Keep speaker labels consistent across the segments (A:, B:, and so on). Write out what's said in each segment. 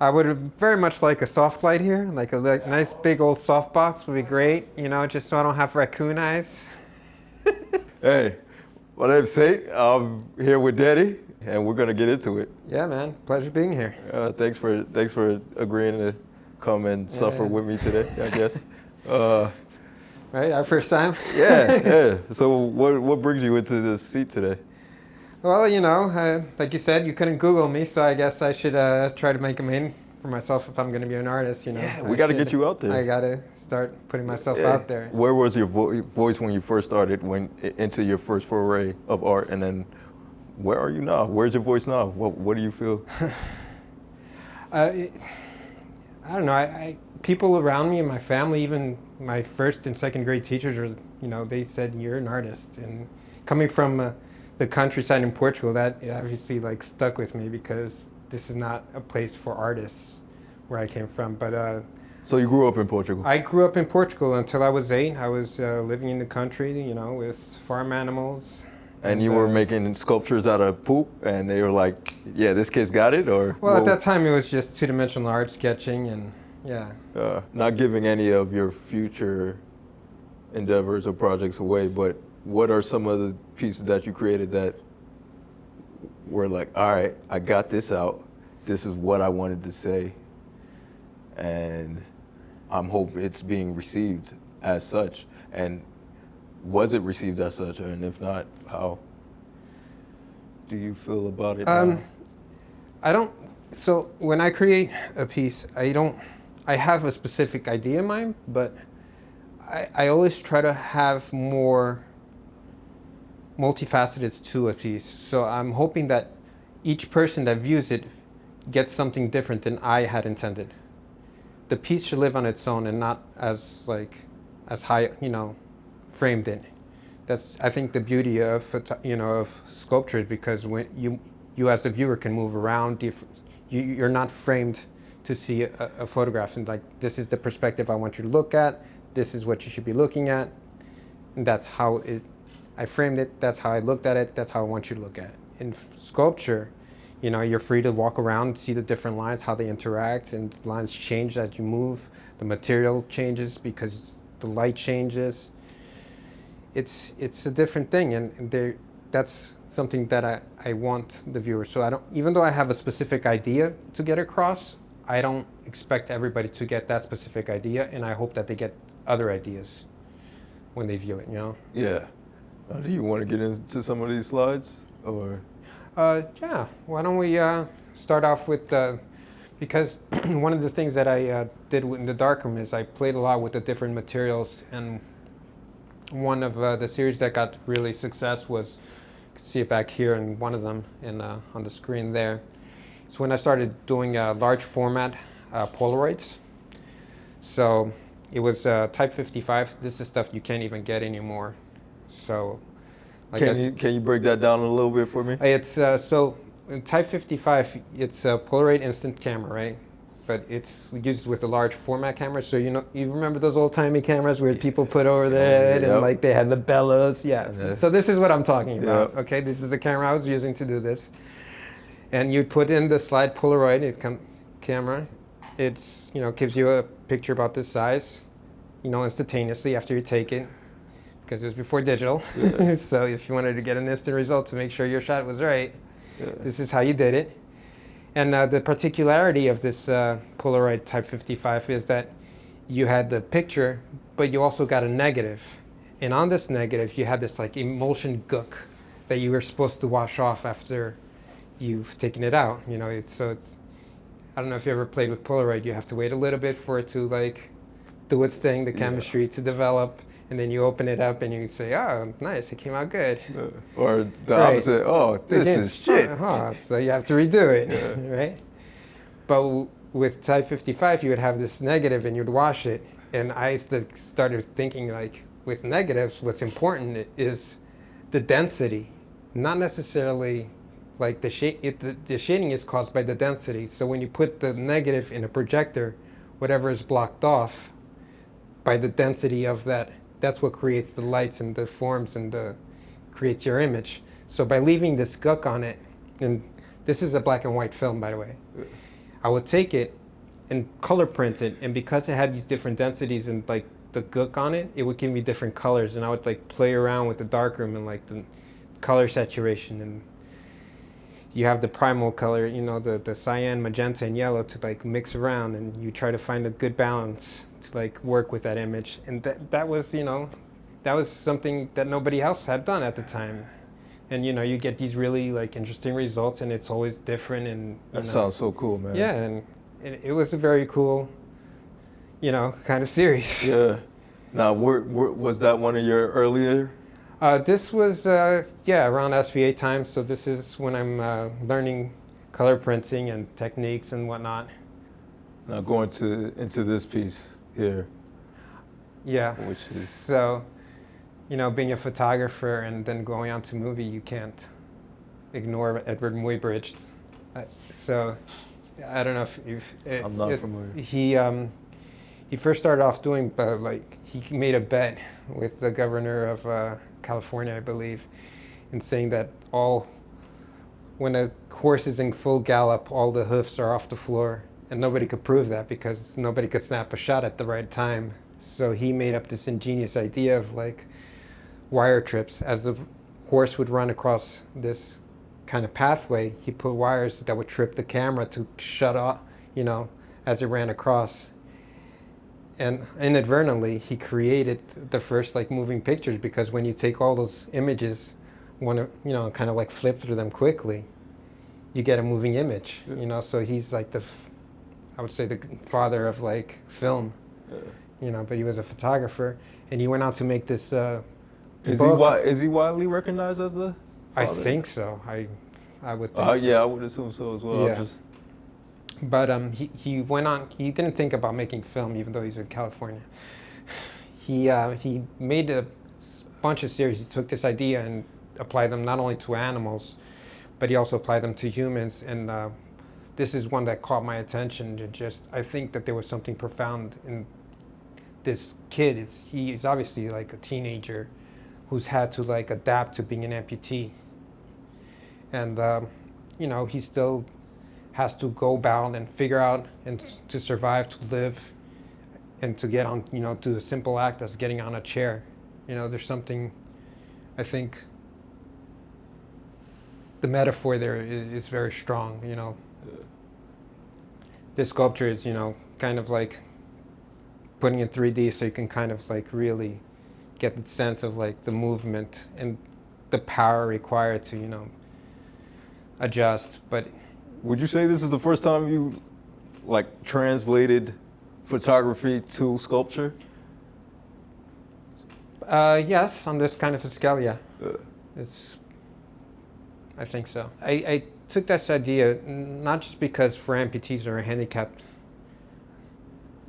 A: I would very much like a soft light here, like a nice big old softbox would be great, just so I don't have raccoon eyes.
B: Hey, my name's Saint. I'm here with Daddy, and we're gonna get into it.
A: Yeah, man. Pleasure being here.
B: Thanks for agreeing to come and suffer with me today, I guess.
A: Right, our first time?
B: Yeah. So what brings you into this seat today?
A: Well, like you said, you couldn't Google me, so I guess I should try to make a name for myself if I'm going to be an artist,
B: Yeah, we got to get you out there.
A: I got to start putting myself out there.
B: Where was your voice when you first started, into your first foray of art, and then where are you now? Where's your voice now? What do you feel?
A: I don't know. People around me and my family, even my first and second grade teachers, they said, you're an artist. And coming from the countryside in Portugal, that obviously stuck with me because this is not a place for artists where I came from. But
B: so you grew up in Portugal?
A: I grew up in Portugal until I was 8. I was living in the country, with farm animals.
B: And you were making sculptures out of poop, and they were like, yeah, this kid's got it? Or
A: well, at that time it was just two-dimensional art sketching, and yeah.
B: Not giving any of your future endeavors or projects away, but what are some of the pieces that you created that were like, all right, I got this out. This is what I wanted to say. And I'm hoping it's being received as such. And was it received as such? And if not, how do you feel about it now?
A: So when I create a piece, I have a specific idea in mind, but I always try to have more multifaceted to a piece. So I'm hoping that each person that views it gets something different than I had intended. The piece should live on its own and not as high, framed in. That's, I think, the beauty of of sculptures, because when you as a viewer can move around, you're not framed to see a photograph and this is the perspective I want you to look at. This is what you should be looking at, and that's how I framed it. That's how I looked at it. That's how I want you to look at it. In sculpture, you're free to walk around, see the different lines, how they interact, and lines change as you move. The material changes because the light changes. It's a different thing, and that's something that I want the viewer. So even though I have a specific idea to get across, I don't expect everybody to get that specific idea, and I hope that they get other ideas when they view it.
B: Yeah. Do you want to get into some of these slides, or?
A: Yeah. Why don't we start off with because one of the things that I did in the darkroom is I played a lot with the different materials, and one of the series that got really success was, you can see it back here in one of them on the screen there. It's when I started doing large format Polaroids. So it was type 55. This is stuff you can't even get anymore. So
B: Can you break that down a little bit for me?
A: It's so in type 55, it's a Polaroid instant camera, right? But it's used with a large format camera. So you remember those old timey cameras where people put over their head and they had the bellows. Yeah. So this is what I'm talking about.
B: Yep.
A: Okay, this is the camera I was using to do this. And you put in the slide Polaroid camera. It's gives you a picture about this size, instantaneously after you take it, because it was before digital. Yeah. So if you wanted to get an instant result to make sure your shot was right, this is how you did it. And the particularity of this Polaroid Type 55 is that you had the picture, but you also got a negative. And on this negative, you had this emulsion gook that you were supposed to wash off after you've taken it out. I don't know if you ever played with Polaroid. You have to wait a little bit for it to do its thing, the chemistry to develop, and then you open it up and you say, oh, nice, it came out good.
B: Or the opposite, oh, this is shit.
A: So you have to redo it, right? But with Type 55, you would have this negative and you'd wash it. And I started thinking with negatives, what's important is the density, not necessarily the shading is caused by the density. So when you put the negative in a projector, whatever is blocked off by the density of that's what creates the lights and the forms and creates your image. So by leaving this guck on it, and this is a black and white film, by the way, I would take it and color print it, and because it had these different densities and like the gook on it, it would give me different colors, and I would like play around with the darkroom and like the color saturation, and you have the primal color, you know, the cyan, magenta, and yellow to like mix around, and you try to find a good balance to like work with that image, and that was, you know, that was something that nobody else had done at the time. And you know, you get these really like interesting results, and it's always different. And
B: that sounds so cool, man.
A: Yeah, and it was a very cool, you know, kind of series.
B: Yeah. Now, was that one of your earlier?
A: This was around SVA time. So this is when I'm learning color printing and techniques and whatnot.
B: Now going into this piece here.
A: Yeah.
B: Which is
A: so. You know, being a photographer and then going on to movie, you can't ignore Edward Muybridge. So, I don't know if
B: I'm not familiar.
A: He first started off doing, like, he made a bet with the governor of California, I believe, in saying that when a horse is in full gallop, all the hoofs are off the floor. And nobody could prove that because nobody could snap a shot at the right time. So he made up this ingenious idea of like, wire trips. As the horse would run across this kind of pathway, he put wires that would trip the camera to shut off, you know, as it ran across. And inadvertently, he created the first like moving pictures, because when you take all those images, want to, you know, kind of like flip through them quickly, you get a moving image, you know. So he's like I would say the father of like film, you know, but he was a photographer, and he went out to make this
B: Is he widely recognized as the father?
A: I think so. I would think so.
B: Yeah, I would assume so as well.
A: Yeah. But he went on. He didn't think about making film, even though he's in California. He made a bunch of series. He took this idea and applied them not only to animals, but he also applied them to humans. And this is one that caught my attention. I think that there was something profound in this kid. He's obviously like a teenager who's had to like adapt to being an amputee, and you know, he still has to go about and figure out and to survive, to live, and to get on, you know, do a simple act as getting on a chair. You know, there's something, I think, the metaphor there is very strong. You know, this sculpture is, you know, kind of like putting in 3D, so you can kind of like really get the sense of like the movement and the power required to, you know, adjust. But
B: would you say this is the first time you like translated photography to sculpture?
A: Yes, on this kind of a scale, yeah. I think so. I took this idea not just because for amputees or handicapped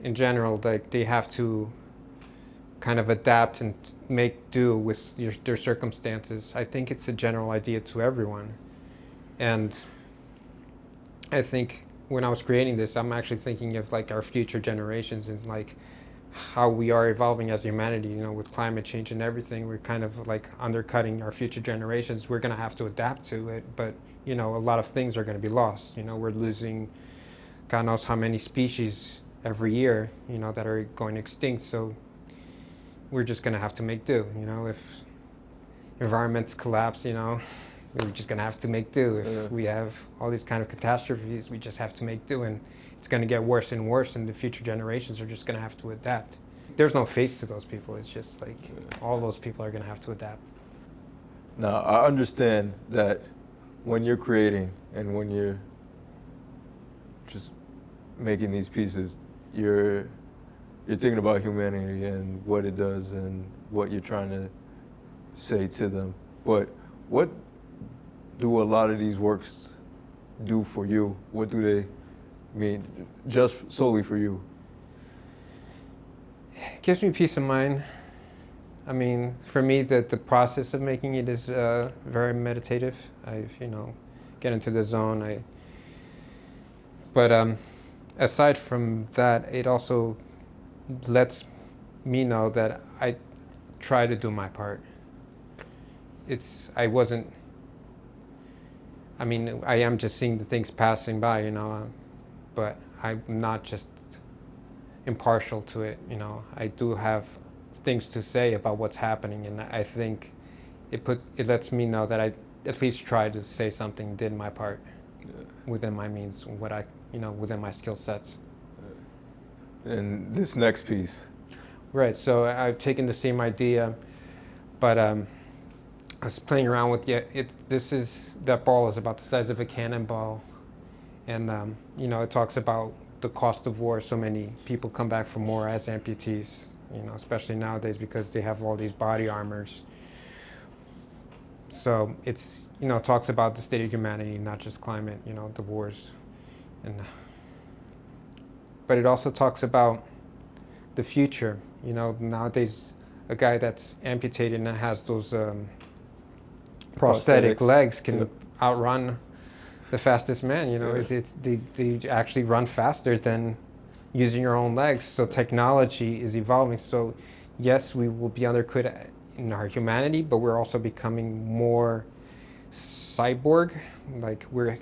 A: in general, like they have to kind of adapt and make do with their circumstances. I think it's a general idea to everyone. And I think when I was creating this, I'm actually thinking of like our future generations and like how we are evolving as humanity, you know, with climate change and everything. We're kind of like undercutting our future generations. We're going to have to adapt to it, but you know, a lot of things are going to be lost. You know, we're losing God knows how many species every year, you know, that are going extinct. So we're just going to have to make do. You know, if environments collapse, you know, we're just going to have to make do. If we have all these kind of catastrophes, we just have to make do. And it's going to get worse and worse, and the future generations are just going to have to adapt. There's no face to those people. It's just like all those people are going to have to adapt.
B: Now, I understand that when you're creating and when you're just making these pieces, you're thinking about humanity and what it does and what you're trying to say to them. But what do a lot of these works do for you? What do they mean just solely for you?
A: It gives me peace of mind. I mean, for me, the process of making it is very meditative. I, you know, get into the zone. But aside from that, it also lets me know that I try to do my part. I am just seeing the things passing by, you know. but I'm not just impartial to it. You know, I do have things to say about what's happening, and I think it lets me know that I at least tried to say something, did my part within my means, what I, within my skill sets.
B: And this next piece.
A: Right. So I've taken the same idea, but I was playing around with that ball is about the size of a cannonball, and it talks about the cost of war. So many people come back from war as amputees, especially nowadays because they have all these body armors. So it's talks about the state of humanity, not just climate, the wars, but it also talks about the future. Nowadays a guy that's amputated and has those prosthetic legs can outrun the fastest man. They actually run faster than using your own legs. So technology is evolving. So yes, we will be undercut in our humanity, but we're also becoming more cyborg. Like we're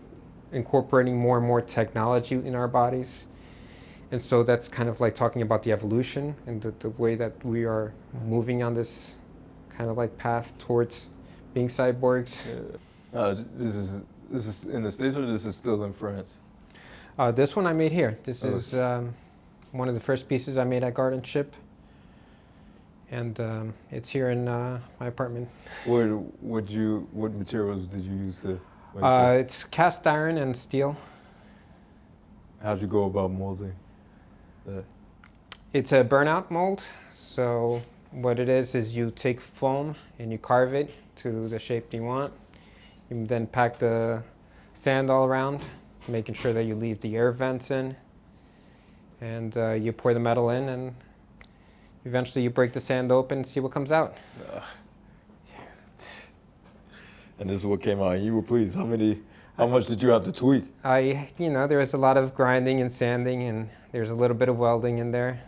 A: incorporating more and more technology in our bodies. And so that's kind of like talking about the evolution and the way that we are moving on this kind of like path towards being cyborgs.
B: This is in the States, or this is still in France?
A: This one I made here. This is one of the first pieces I made at Gardenship, and it's here in my apartment.
B: What materials did you use to make that?
A: It's cast iron and steel.
B: How'd you go about molding that?
A: It's a burnout mold. So what it is you take foam and you carve it to the shape you want. You then pack the sand all around, making sure that you leave the air vents in, and you pour the metal in, and eventually you break the sand open and see what comes out.
B: And this is what came out, and you were pleased. How much did you have to tweak?
A: There was a lot of grinding and sanding, and there's a little bit of welding in there.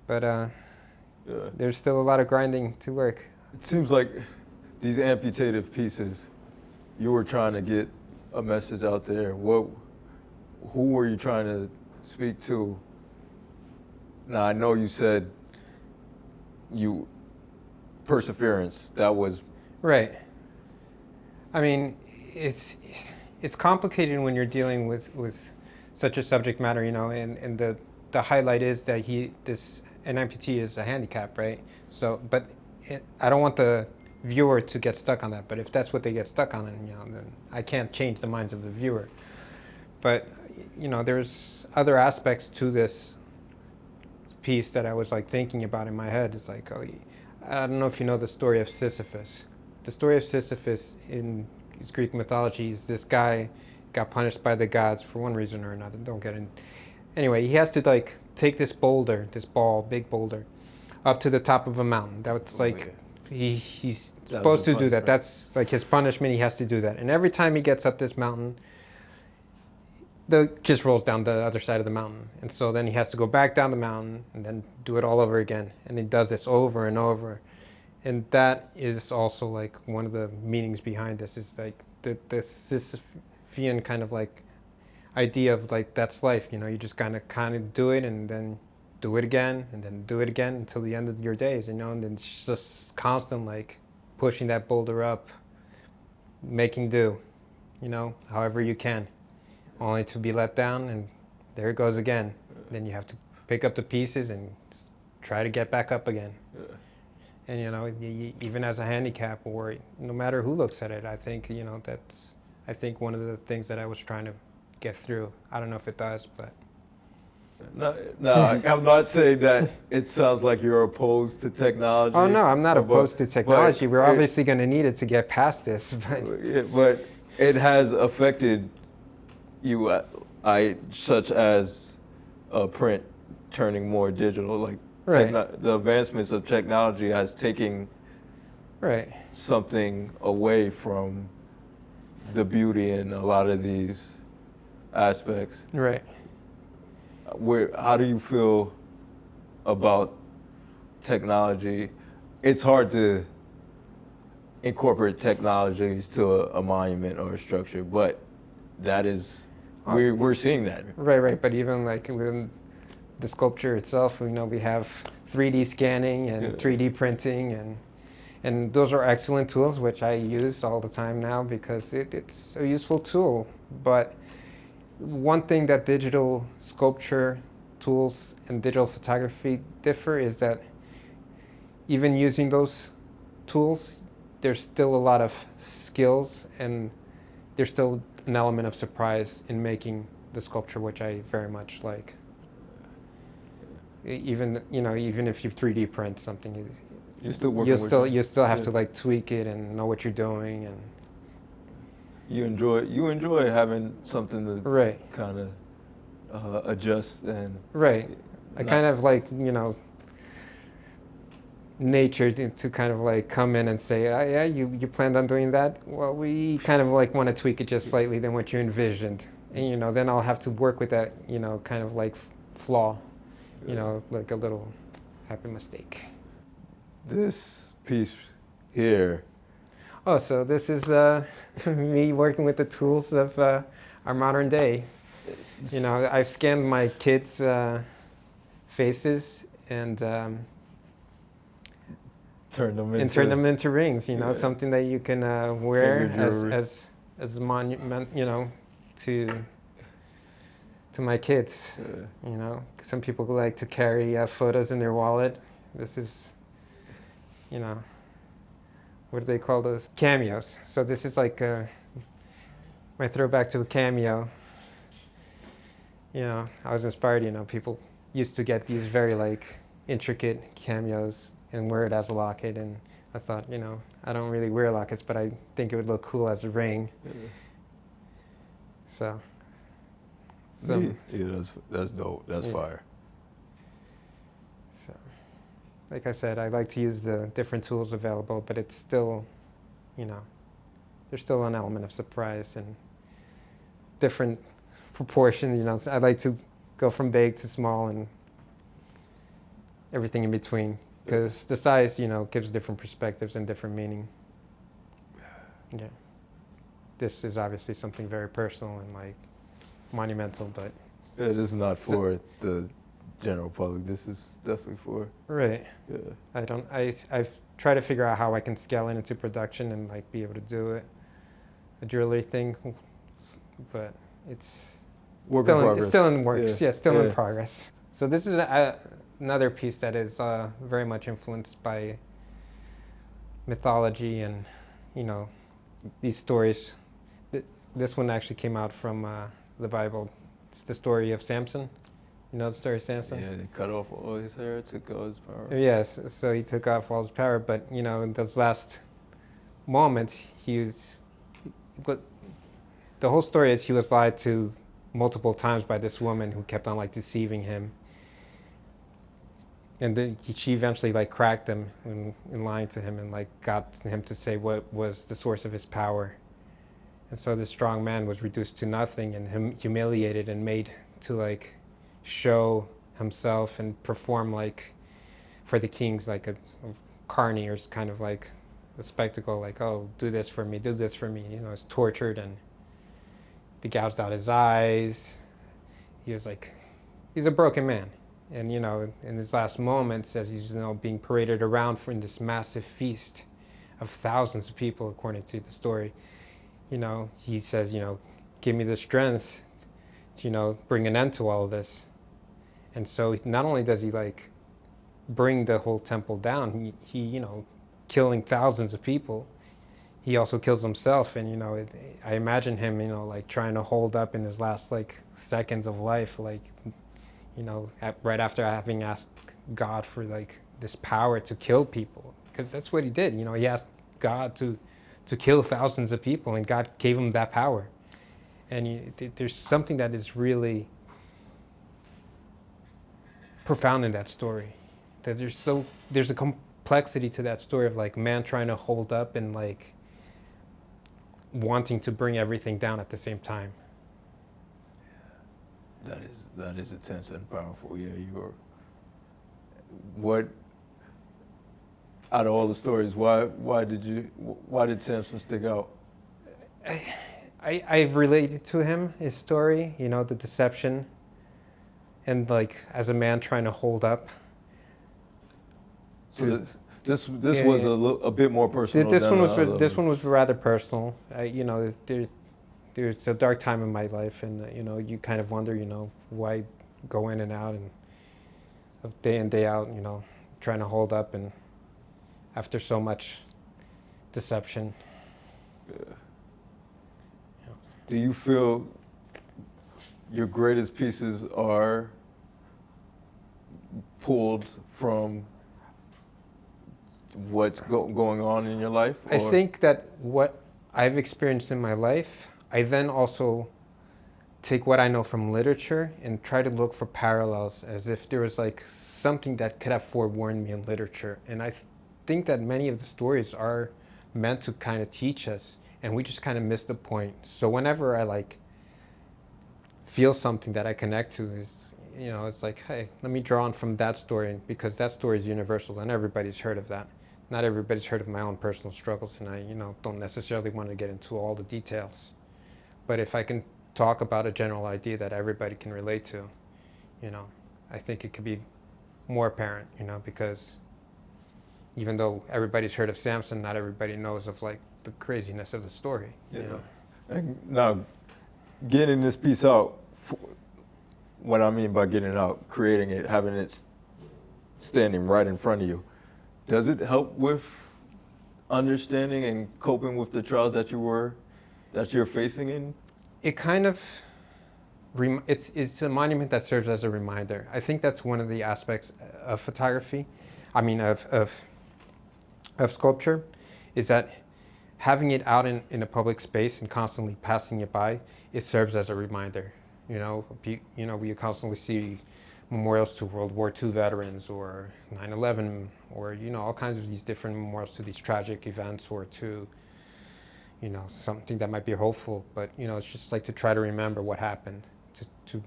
A: But there's still a lot of grinding to work.
B: It seems like these amputative pieces, you were trying to get a message out there. Who were you trying to speak to? Now, I know you said perseverance, that was...
A: Right. I mean, it's complicated when you're dealing with such a subject matter, and the highlight is that an amputee is a handicap, right? So, but I don't want the viewer to get stuck on that, but if that's what they get stuck on, then I can't change the minds of the viewer. But, there's other aspects to this piece that I was like thinking about in my head. It's like, I don't know if you know the story of Sisyphus. The story of Sisyphus in Greek mythology is this guy got punished by the gods for one reason or another. Don't get in. Anyway, he has to like take this big boulder, up to the top of a mountain. That's like he's supposed to do that. That's like his punishment. He has to do that. And every time he gets up this mountain, just rolls down the other side of the mountain. And so then he has to go back down the mountain and then do it all over again. And he does this over and over. And that is also like one of the meanings behind this is like the Sisyphean kind of like idea of like that's life. You just kind of do it and then do it again and then do it again until the end of your days. And then it's just constant like pushing that boulder up, making do, however you can, only to be let down, and there it goes again. Then you have to pick up the pieces and try to get back up again. And even as a handicap, or no matter who looks at it, I think that's one of the things that I was trying to get through. I don't know if it does, but
B: no, I'm not saying that. It sounds like you're opposed to technology.
A: Oh no, I'm not opposed to technology. We're obviously going to need it to get past this.
B: But it has affected you, such as print turning more digital, like.
A: Right.
B: The advancements of technology has taken something away from the beauty in a lot of these aspects.
A: Right.
B: How do you feel about technology? It's hard to incorporate technologies to a monument or a structure, but that is we're seeing that.
A: Right. But even like within the sculpture itself, we have 3D scanning and 3D printing, and those are excellent tools which I use all the time now because it's a useful tool. But one thing that digital sculpture tools and digital photography differ is that even using those tools, there's still a lot of skills and there's still an element of surprise in making the sculpture, which I very much like. Even if you 3D print something,
B: You're still working
A: you still have to like tweak it and know what you're doing, and
B: you enjoy having something to
A: right,
B: kind of adjust and
A: right. I kind of like nature to kind of like come in and say, oh, yeah, you planned on doing that. Well, we kind of like want to tweak it just slightly than what you envisioned, and then I'll have to work with that kind of like flaw, like a little happy mistake.
B: This piece here.
A: Oh, so this is me working with the tools of our modern day. I've scanned my kids' faces and
B: Turn them
A: into rings. Something that you can wear as a monument. To my kids. Some people like to carry photos in their wallet. This is, what do they call those? Cameos. So this is like my throwback to a cameo. I was inspired, people used to get these very like intricate cameos and wear it as a locket, and I thought, I don't really wear lockets, but I think it would look cool as a ring. So
B: that's dope. That's fire.
A: So, like I said, I like to use the different tools available, but it's still, there's still an element of surprise and different proportions. I like to go from big to small and everything in between, because the size, gives different perspectives and different meaning. Yeah. This is obviously something very personal and like monumental, but
B: it is not for the general public. This is definitely for
A: right.
B: Yeah.
A: I've tried to figure out how I can scale it into production and like be able to do it, a jewelry thing, but it's still in works. Yeah, still in progress. So this is another piece that is very much influenced by mythology and these stories. This one actually came out from the Bible. It's the story of Samson. You know the story of Samson?
B: Yeah, they cut off all his hair, took all his power.
A: Yes, so he took off all his power, but in those last moments, but the whole story is he was lied to multiple times by this woman who kept on like deceiving him. And then she eventually like cracked him in lying to him and like got him to say what was the source of his power. And so this strong man was reduced to nothing and humiliated and made to like show himself and perform like for the kings like a carny, or kind of like a spectacle, like, oh, do this for me. He's tortured and they gouged out his eyes. He's a broken man. And in his last moments, as he's being paraded around in this massive feast of thousands of people, according to the story, he says, give me the strength to, bring an end to all of this. And so not only does he like bring the whole temple down, he killing thousands of people, he also kills himself. And, I imagine him, like trying to hold up in his last like seconds of life, like, right after having asked God for like this power to kill people, because that's what he did. He asked God to kill thousands of people, and God gave him that power. And there's something that is really profound in that story. That there's a complexity to that story of like man trying to hold up and like wanting to bring everything down at the same time.
B: That is intense and powerful. Yeah, what out of all the stories, why did Samson stick out?
A: I've related to him, his story, you know, the deception, and like as a man trying to hold up.
B: So this
A: Yeah,
B: was
A: yeah.
B: a bit more personal
A: This
B: than
A: one
B: the
A: was
B: other
A: this one was rather personal. You know, there's a dark time in my life, and you know, you kind of wonder, you know, why go in and out and of day in day out, you know, trying to hold up, and after so much deception.
B: Yeah. Do you feel your greatest pieces are pulled from what's going on in your life?
A: I think that what I've experienced in my life, I then also take what I know from literature and try to look for parallels, as if there was like something that could have forewarned me in literature. And I think that many of the stories are meant to kind of teach us, and we just kind of miss the point. So whenever I like feel something that I connect to, is, you know, it's like, hey, let me draw on from that story, because that story is universal and everybody's heard of that. Not everybody's heard of my own personal struggles, and I, you know, don't necessarily want to get into all the details. But if I can talk about a general idea that everybody can relate to, you know, I think it could be more apparent, you know, because even though everybody's heard of Samson, not everybody knows of like the craziness of the story.
B: Yeah.
A: You know?
B: And now, getting this piece out, what I mean by getting it out, creating it, having it standing right in front of you, does it help with understanding and coping with the trials that you're facing in?
A: It kind of, it's a monument that serves as a reminder. I think that's one of the aspects of photography, I mean of sculpture, is that having it out in a public space and constantly passing it by, it serves as a reminder. You know, we constantly see memorials to World War II veterans, or 9/11, or, you know, all kinds of these different memorials to these tragic events, or to, you know, something that might be hopeful. But, you know, it's just like to try to remember what happened, to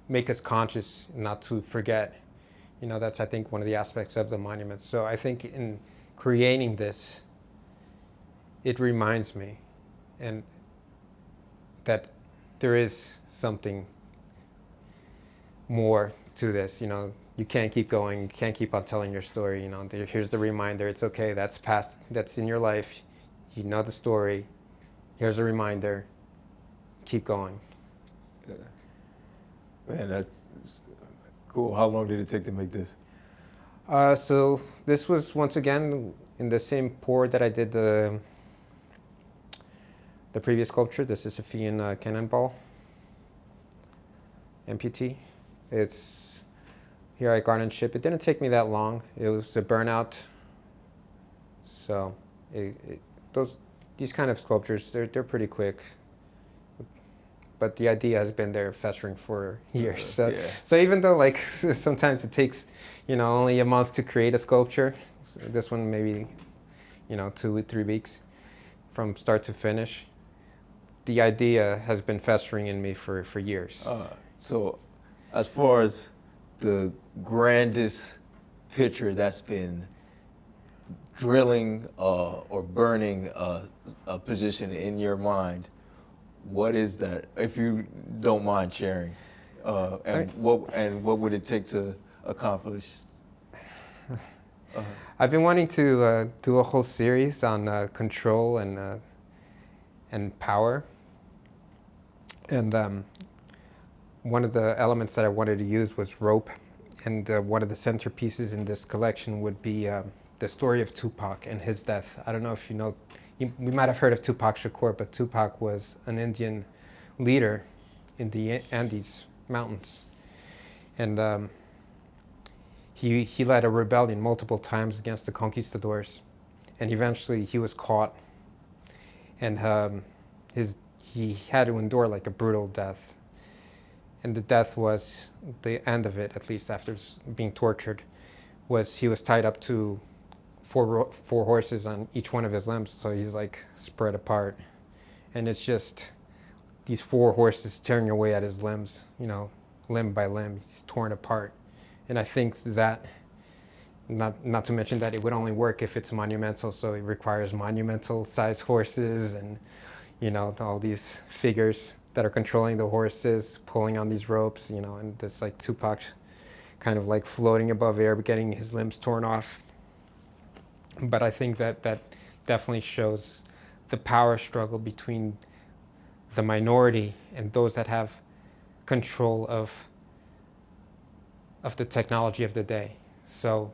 A: make us conscious, not to forget. You know, that's, I think, one of the aspects of the monument. So I think in creating this, it reminds me, and that there is something more to this. You know, you can't keep going, you can't keep on telling your story. You know, here's the reminder, it's okay, that's past, that's in your life, you know the story, here's a reminder, keep going.
B: Yeah. Man, that's cool. How long did it take to make this?
A: So this was, once again, in the same pour that I did the previous sculpture. This is a Fian Cannonball amputee. It's here at Gardenship. It didn't take me that long. It was a burnout. So these kind of sculptures, they're pretty quick. But the idea has been there festering for years. So,
B: Yeah.
A: so even though like sometimes it takes, you know, only a month to create a sculpture, so this one maybe, you know, 2-3 weeks from start to finish, the idea has been festering in me for years.
B: So as far as the grandest picture that's been drilling or burning a position in your mind, what is that, if you don't mind sharing? What would it take to accomplish?
A: I've been wanting to do a whole series on control and power. And one of the elements that I wanted to use was rope. And one of the centerpieces in this collection would be the story of Tupac and his death. I don't know if you know, we might have heard of Tupac Shakur, but Tupac was an Indian leader in the Andes Mountains. And he led a rebellion multiple times against the conquistadors. And eventually he was caught. And he had to endure like a brutal death. And the death was, the end of it, at least after being tortured, was he was tied up to four horses on each one of his limbs. So he's like spread apart. And it's just these 4 horses tearing away at his limbs, you know, limb by limb, he's torn apart. And I think that, not to mention that it would only work if it's monumental, so it requires monumental sized horses, and, you know, all these figures that are controlling the horses, pulling on these ropes, you know, and this like Tupac kind of like floating above air, getting his limbs torn off. But I think that definitely shows the power struggle between the minority and those that have control of the technology of the day. So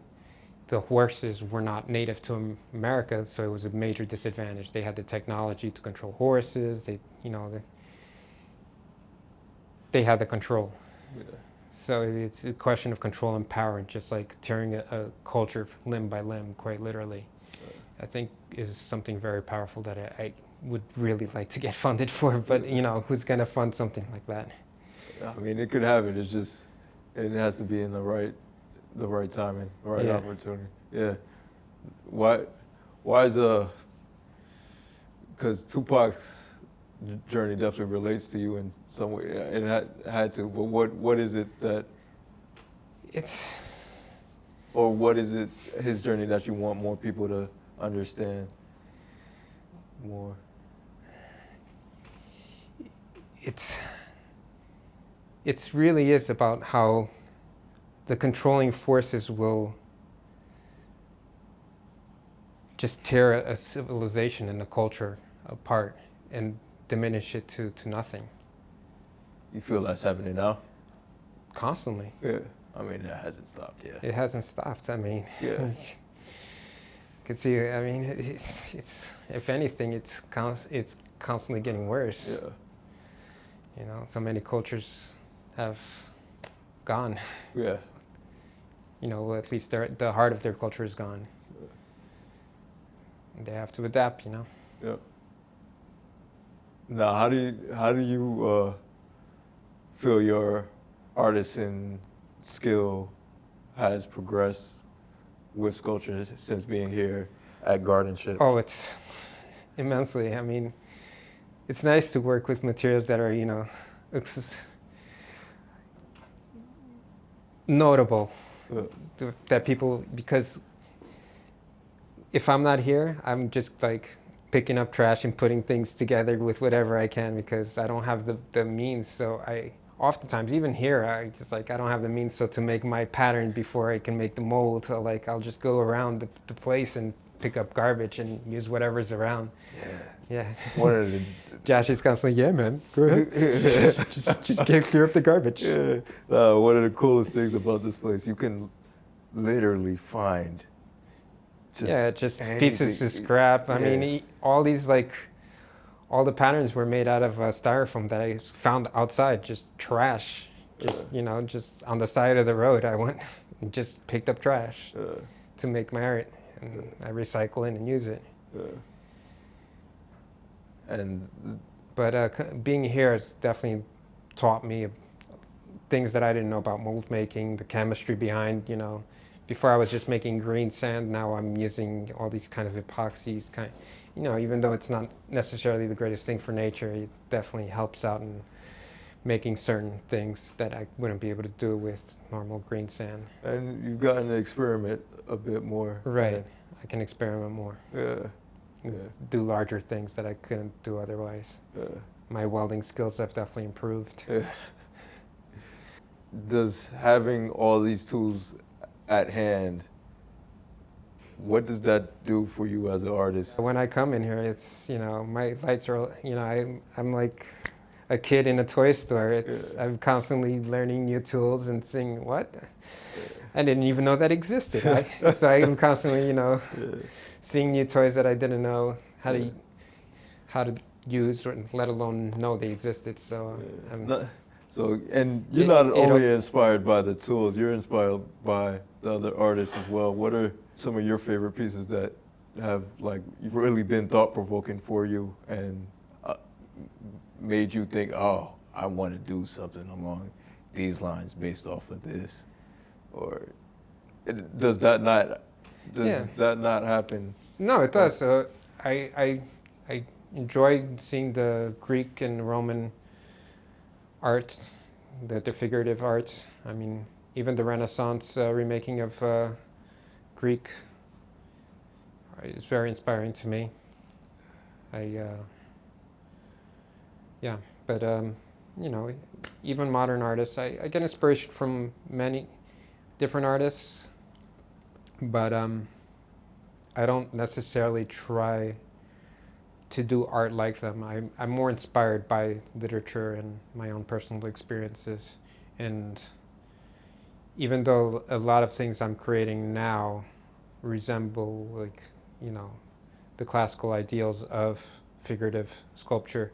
A: the horses were not native to America, so it was a major disadvantage. They had the technology to control horses. They had the control.
B: Yeah.
A: So it's a question of control and power, and just like tearing a culture limb by limb, quite literally. I think is something very powerful that I would really like to get funded for. But you know, who's gonna fund something like that?
B: I mean, it could happen. It's just it has to be in the right timing, the right opportunity. Yeah. Why is because Tupac's journey definitely relates to you in some way. It had to. But what is it that what is it his journey that you want more people to understand more?
A: It's really is about how the controlling forces will just tear a civilization and a culture apart and diminish it to nothing.
B: You feel that's happening now?
A: Constantly.
B: Yeah. I mean, it hasn't stopped yet.
A: It hasn't stopped. I mean,
B: yeah.
A: You could see. I mean, it's if anything, it's constantly getting worse.
B: Yeah.
A: You know, so many cultures have gone.
B: Yeah.
A: You know, at least the heart of their culture is gone. Yeah. They have to adapt. You know.
B: Yeah. Now, how do you feel your artisan skill has progressed with sculpture since being here at Gardenship?
A: Oh, it's immensely. I mean, it's nice to work with materials that are, you know, notable.
B: Yeah.
A: That people, because if I'm not here, I'm just like picking up trash and putting things together with whatever I can, because I don't have the means. So oftentimes, even here, I don't have the means so to make my pattern before I can make the mold. So like I'll just go around the place and pick up garbage and use whatever's around. Yeah.
B: One of the
A: Josh is constantly, yeah, man, go ahead. just clear up the garbage.
B: Yeah. One of the coolest things about this place, you can literally find
A: just
B: anything.
A: pieces to scrap. I mean, all these all the patterns were made out of styrofoam that I found outside, just trash. Just, you know, just on the side of the road, I went and just picked up trash to make my art. And I recycle it and use it. But being here has definitely taught me things that I didn't know about mold making, the chemistry behind, you know. Before I was just making green sand, now I'm using all these kind of epoxies, you know, even though it's not necessarily the greatest thing for nature, it definitely helps out in making certain things that I wouldn't be able to do with normal green sand.
B: And you've gotten to experiment a bit more.
A: Right. I can experiment more.
B: Yeah.
A: Do larger things that I couldn't do otherwise. My welding skills have definitely improved.
B: Does having all these tools at hand, what does that do for you as an artist?
A: When I come in here, it's, you know, my lights are, you know, I'm like a kid in a toy store. I'm constantly learning new tools and thinking, what? I didn't even know that existed. So I'm constantly, you know, seeing new toys that I didn't know how to use, or let alone know they existed. So
B: and you're not only inspired by the tools, you're inspired by the other artists as well. What are some of your favorite pieces that have really been thought-provoking for you and made you think, oh, I want to do something along these lines based off of this? Or does that not happen?
A: No, it does. I enjoy seeing the Greek and Roman art, the figurative art. I mean, even the Renaissance remaking of Greek is very inspiring to me. yeah, but you know, even modern artists, I get inspiration from many different artists, but I don't necessarily try to do art like them. I'm more inspired by literature and my own personal experiences. And even though a lot of things I'm creating now resemble, like, you know, the classical ideals of figurative sculpture,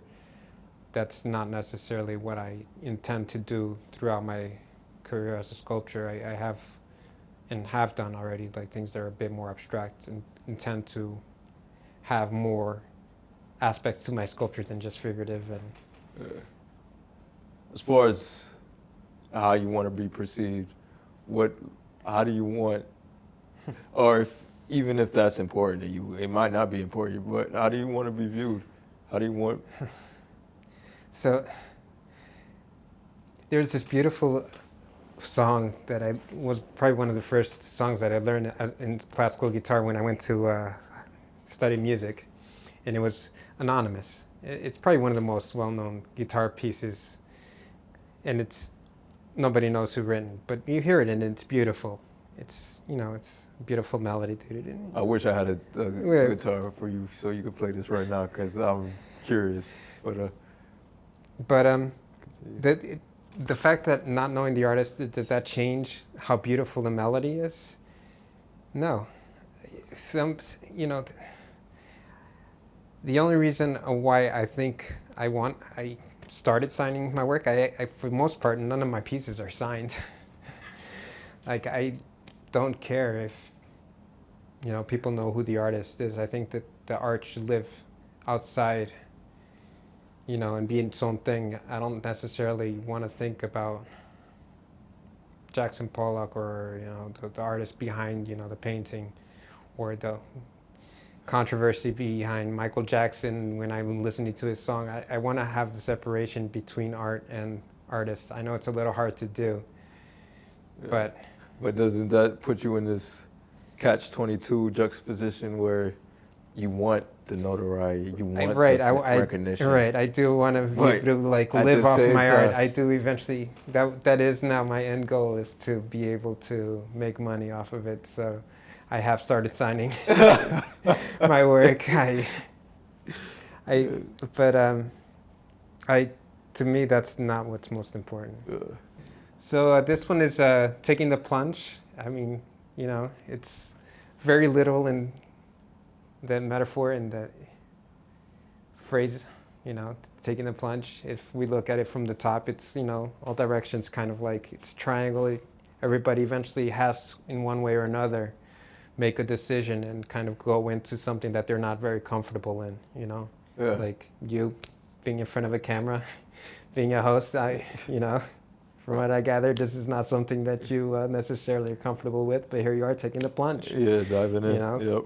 A: that's not necessarily what I intend to do throughout my career as a sculptor. I have and have done already like things that are a bit more abstract and intend to have more aspects to my sculpture than just figurative. And
B: As far as how you want to be perceived, how do you want, or even if that's important to you, it might not be important, but how do you want to be viewed? How do you want?
A: So there's this beautiful song that I was probably one of the first songs that I learned in classical guitar when I went to study music, and it was Anonymous. It's probably one of the most well-known guitar pieces, and nobody knows who written, but you hear it and it's beautiful. It's, you know, it's a beautiful melody.
B: I wish I had a guitar for you so you could play this right now, because I'm curious.
A: But the fact that not knowing the artist, does that change how beautiful the melody is? No. You know, the only reason why I think I started signing my work, for the most part, none of my pieces are signed. Like, I don't care if, you know, people know who the artist is. I think that the art should live outside, you know, and be its own thing. I don't necessarily want to think about Jackson Pollock or, you know, the artist behind, you know, the painting, or the controversy behind Michael Jackson when I'm listening to his song. I want to have the separation between art and artist. I know it's a little hard to do,
B: yeah. But doesn't that put you in this catch-22 juxtaposition where you want the notoriety, you want the recognition?
A: Right, I do want to be able to like live off my art. I do eventually. That is now my end goal, is to be able to make money off of it. So I have started signing my work. To me, that's not what's most important. So this one is taking the plunge. I mean, you know, it's very literal in the metaphor and the phrase, you know, taking the plunge. If we look at it from the top, it's, you know, all directions, kind of like it's triangle. Everybody eventually has, in one way or another, make a decision and kind of go into something that they're not very comfortable in, you know?
B: Yeah.
A: Like you being in front of a camera, being a host, you know, from what I gathered, this is not something that you necessarily are comfortable with, but here you are taking the plunge.
B: Yeah, diving in.
A: You know?
B: Yep.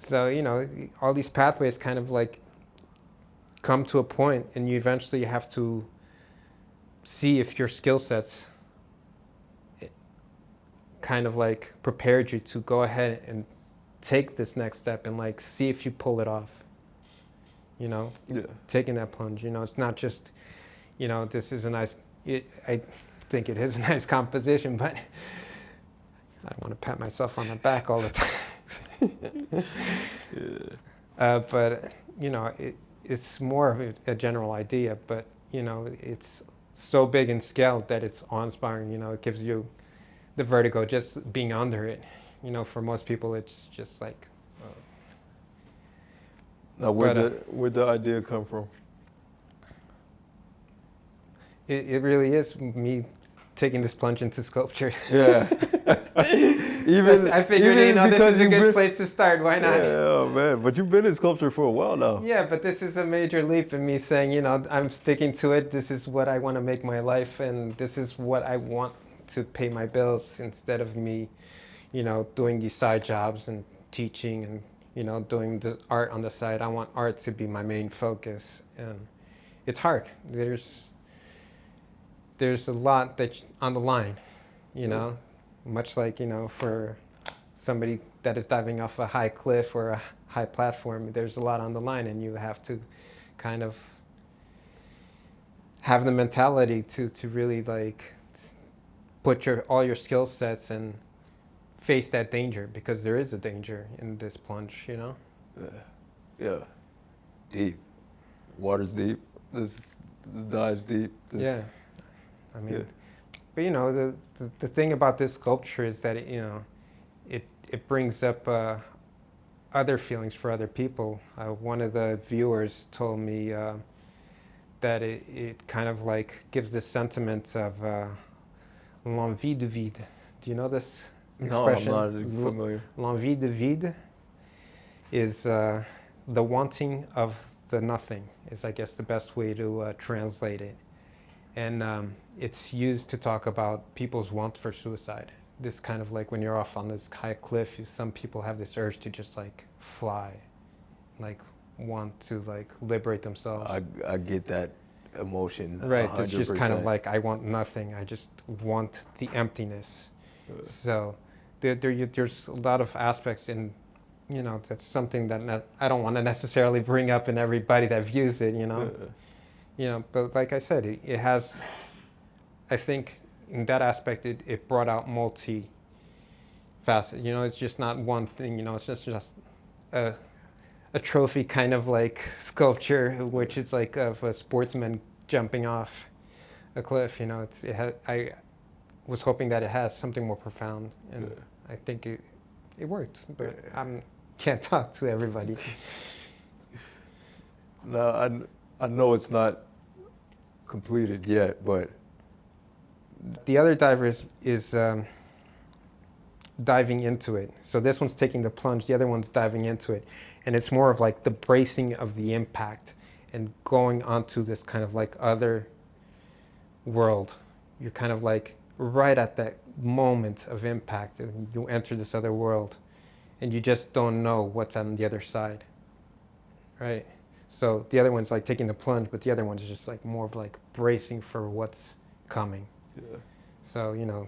A: So, you know, all these pathways kind of like come to a point, and you eventually have to see if your skill sets kind of like prepared you to go ahead and take this next step and like see if you pull it off, you know?
B: Yeah.
A: Taking that plunge, you know, it's not just, you know, this is a nice, I think it is a nice composition, but I don't want to pat myself on the back all the time.
B: Yeah.
A: But, you know, it's more of a general idea, but, you know, it's so big in scale that it's awe-inspiring. You know, it gives you the vertigo just being under it. You know, for most people, it's just like...
B: Now, where'd the idea come from?
A: It really is me taking this plunge into sculpture.
B: Yeah.
A: I figured, you know, this is a good place to start. Why not?
B: Yeah, oh man. But you've been in sculpture for a while now.
A: Yeah, but this is a major leap in me saying, you know, I'm sticking to it. This is what I want to make my life, and this is what I want to pay my bills, instead of me, you know, doing these side jobs and teaching and, you know, doing the art on the side. I want art to be my main focus, and it's hard. There's a lot that's on the line, you know, much like, you know, for somebody that is diving off a high cliff or a high platform, there's a lot on the line, and you have to kind of have the mentality to really like put all your skill sets and face that danger, because there is a danger in this plunge, you know?
B: Yeah. Deep. Water's deep. This dives deep.
A: Yeah. I mean,
B: Yeah.
A: but you know, the thing about this sculpture is that it brings up other feelings for other people. One of the viewers told me that it kind of like gives the sentiment of l'envie de vide. Do you know this expression?
B: No, I'm not familiar.
A: L'envie de vide is the wanting of the nothing, is I guess the best way to translate it. And it's used to talk about people's want for suicide. This kind of like when you're off on this high cliff, some people have this urge to just like fly, like want to like liberate themselves.
B: I get that emotion.
A: Right,
B: 100%.
A: it's just kind of like I want nothing. I just want the emptiness. So there's a lot of aspects in, you know, that's something that I don't want to necessarily bring up in everybody that views it, you know. You know, but like I said, it has, I think in that aspect, it brought out multi-facet. You know, it's just not one thing, you know, it's just a trophy kind of like sculpture, which is like of a sportsman jumping off a cliff, you know. I was hoping that it has something more profound, and I think it worked, but I can't talk to everybody.
B: No, I know it's not completed yet, but
A: the other diver is diving into it. So this one's taking the plunge, the other one's diving into it. And it's more of like the bracing of the impact and going onto this kind of like other world. You're kind of like right at that moment of impact, and you enter this other world and you just don't know what's on the other side, right? So the other one's like taking the plunge, but the other one's just like more of like bracing for what's coming.
B: yeah.
A: So, you know,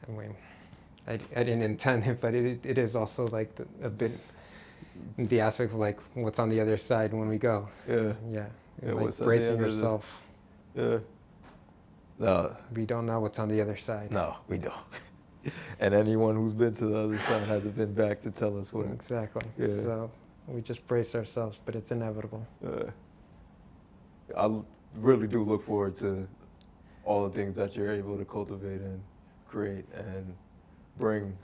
A: I mean, I didn't intend it, but it is also like a bit the aspect of like what's on the other side when we go.
B: Yeah.
A: Yeah.
B: Yeah,
A: Like
B: what's at the
A: bracing
B: end of
A: yourself.
B: Yeah. No.
A: We don't know what's on the other side.
B: No, we don't. And anyone who's been to the other side hasn't been back to tell us what.
A: Exactly.
B: Yeah.
A: So we just brace ourselves, but it's inevitable.
B: I really do look forward to all the things that you're able to cultivate and create and bring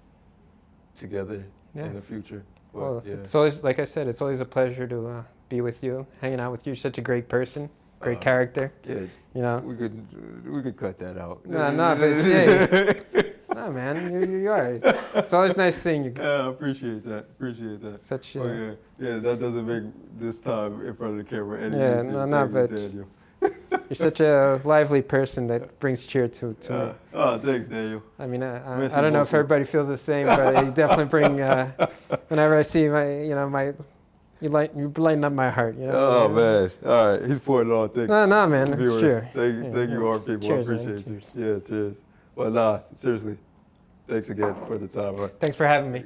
B: together in the future. But,
A: Well, it's always, like I said, it's always a pleasure to be with you, hanging out with you. You're such a great person, great character.
B: Yeah,
A: you know.
B: we could cut that out.
A: No, but hey, no, man, you are. It's always nice seeing you.
B: Yeah, I appreciate that.
A: Such
B: yeah, that doesn't make this time in front of the camera any
A: yeah,
B: easier.
A: but
B: Daniel.
A: You're such a lively person that brings cheer to me.
B: Oh, thanks, Daniel.
A: I mean, I don't know if everybody feels the same, but you definitely bring. Whenever I see you lighten up my heart. You know.
B: Oh man! All right, he's pouring it on. Thank
A: no, man, it's
B: viewers.
A: true.
B: Thank you, our people.
A: Cheers,
B: I appreciate
A: man.
B: you. Yeah, cheers. Well, nah, seriously. Thanks again for the time.
A: Thanks for having me.